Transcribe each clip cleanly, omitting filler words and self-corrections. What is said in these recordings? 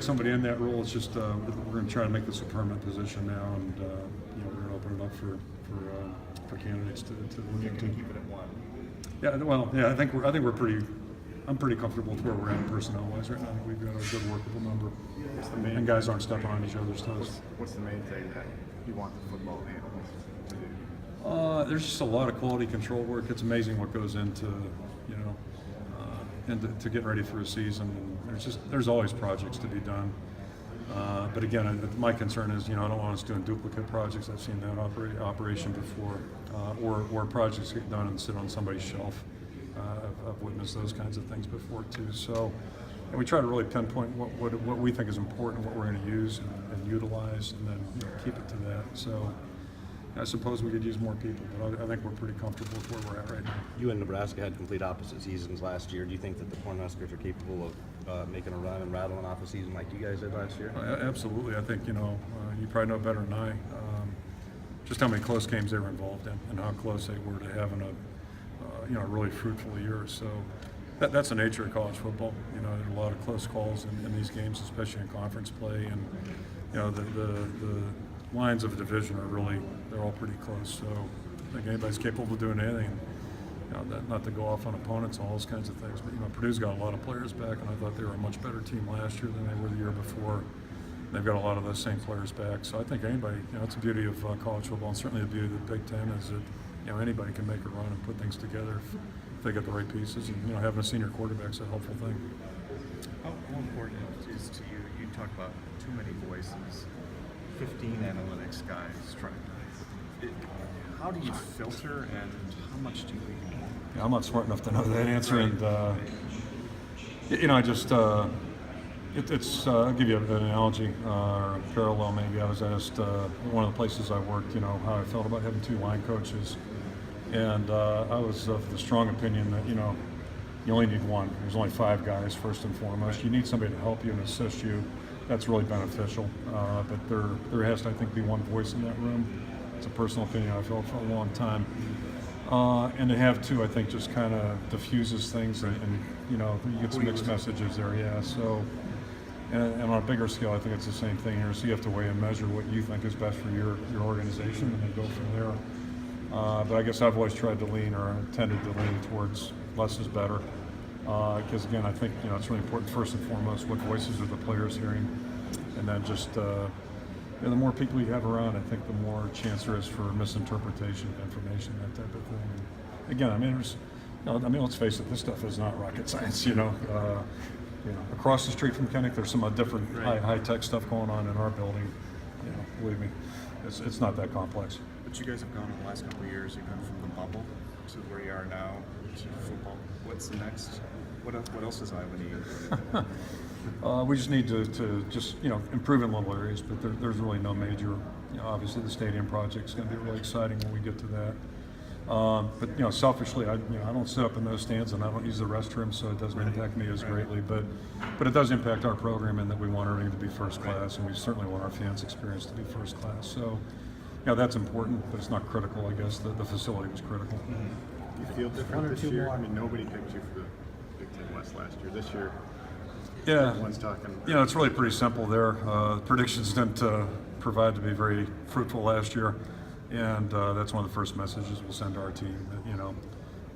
somebody in that role. It's just we're going to try to make this a permanent position now, and we're going to open it up for candidates to. You're going to keep it at one. Yeah, well, yeah, I think we're pretty. I'm pretty comfortable with where we're at personnel-wise right now. I think we've got a good workable number, and guys aren't stepping on each other's toes. What's the main thing that you want the football analysts to do? There's just a lot of quality control work. It's amazing what goes into, into getting ready for a season. And there's always projects to be done. But again, my concern is, I don't want us doing duplicate projects. I've seen that operation before, or projects get done and sit on somebody's shelf. I've witnessed those kinds of things before too. So, and we try to really pinpoint what we think is important, what we're going to use and utilize, and then keep it to that. So, I suppose we could use more people, but I think we're pretty comfortable with where we're at right now. You and Nebraska had complete opposite seasons last year. Do you think that the Cornhuskers are capable of making a run and rattling off a season like you guys did last year? Absolutely. I think you probably know better than I. Just how many close games they were involved in, and how close they were to having a really fruitful year. So that's the nature of college football. There are a lot of close calls in these games, especially in conference play, and the lines of division are they're all pretty close. So I think anybody's capable of doing anything. Not to go off on opponents and all those kinds of things, but Purdue's got a lot of players back, and I thought they were a much better team last year than they were the year before. They've got a lot of those same players back. So I think anybody, it's the beauty of college football, and certainly the beauty of the Big Ten is that anybody can make a run and put things together if they get the right pieces. And having a senior quarterback's a helpful thing. How important is to you? You talk about too many voices, 15 analytics guys trying. How do you filter, and how much do you? Yeah, I'm not smart enough to know that answer, and I just. I'll give you an analogy or a parallel maybe. I was asked one of the places I worked, how I felt about having two line coaches. And I was of the strong opinion that, you only need one. There's only 5 guys, first and foremost. You need somebody to help you and assist you. That's really beneficial. But there has to, I think, be one voice in that room. It's a personal opinion I've held for a long time. And to have two, I think, just kind of diffuses things, and you get some mixed messages there, yeah. So, and on a bigger scale, I think it's the same thing here. So you have to weigh and measure what you think is best for your organization, and then go from there. But I guess I've always tried to lean, or tended to lean towards less is better. Because again, I think it's really important, first and foremost, what voices are the players hearing, and then just the more people you have around, I think the more chance there is for misinterpretation of information, that type of thing. And again, let's face it, this stuff is not rocket science. Across the street from Kennick, there's some different high-tech stuff going on in our building. Believe me, it's not that complex. But you guys have gone in the last couple of years. You've gone from the bubble to where you are now to football. What's next? What else does Iowa need? We just need to just improve in little areas, but there's really no major. Obviously, the stadium project is going to be really exciting when we get to that. But selfishly, I don't sit up in those stands and I don't use the restroom, so it doesn't impact me as greatly. But it does impact our program in that we want everything to be first class, and we certainly want our fans' experience to be first class. So, that's important, but it's not critical. I guess the facility was critical. Do you feel different this year? I mean, nobody picked you for the Big Ten West last year. This year, everyone's talking. It's really pretty simple there. Predictions didn't provide to be very fruitful last year. And that's one of the first messages we'll send to our team. That,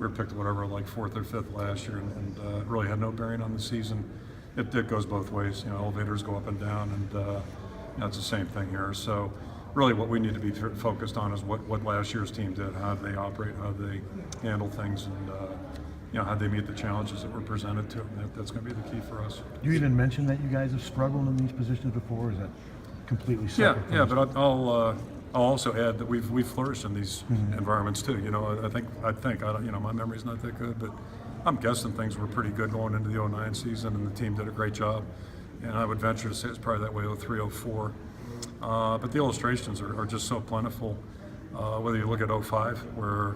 we were picked whatever, like 4th or 5th last year, and it really had no bearing on the season. It goes both ways. Elevators go up and down, and it's the same thing here. So really what we need to be focused on is what last year's team did, how they operate, how they handle things, and how they meet the challenges that were presented to them. That's going to be the key for us. You even mentioned that you guys have struggled in these positions before. Is that completely separate? Yeah, but I'll also add that we've flourished in these environments too. I think my memory's not that good, but I'm guessing things were pretty good going into the 09 season, and the team did a great job. And I would venture to say it's probably that way 03, 04. But the illustrations are just so plentiful. Whether you look at 05, where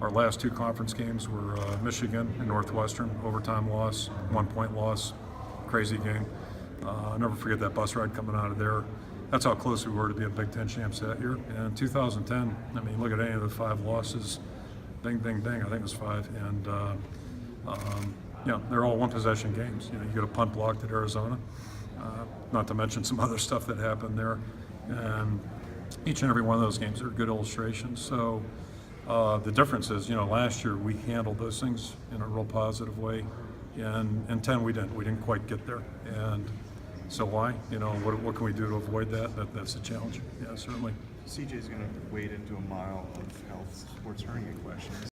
our last 2 conference games were Michigan and Northwestern, overtime loss, 1-point loss, crazy game. I'll never forget that bus ride coming out of there. That's how close we were to being Big Ten champs that year. And in 2010, look at any of the 5 losses, bing, bing, bing, I think it was 5. And, they're all one-possession games. You get a punt blocked at Arizona. not to mention some other stuff that happened there. And each and every one of those games are good illustrations. So the difference is, last year we handled those things in a real positive way, and in 10 we didn't. We didn't quite get there. And so why? What can we do to avoid that? That's a challenge. Yeah, certainly. CJ's going to wade into a mile of health sports hernia questions.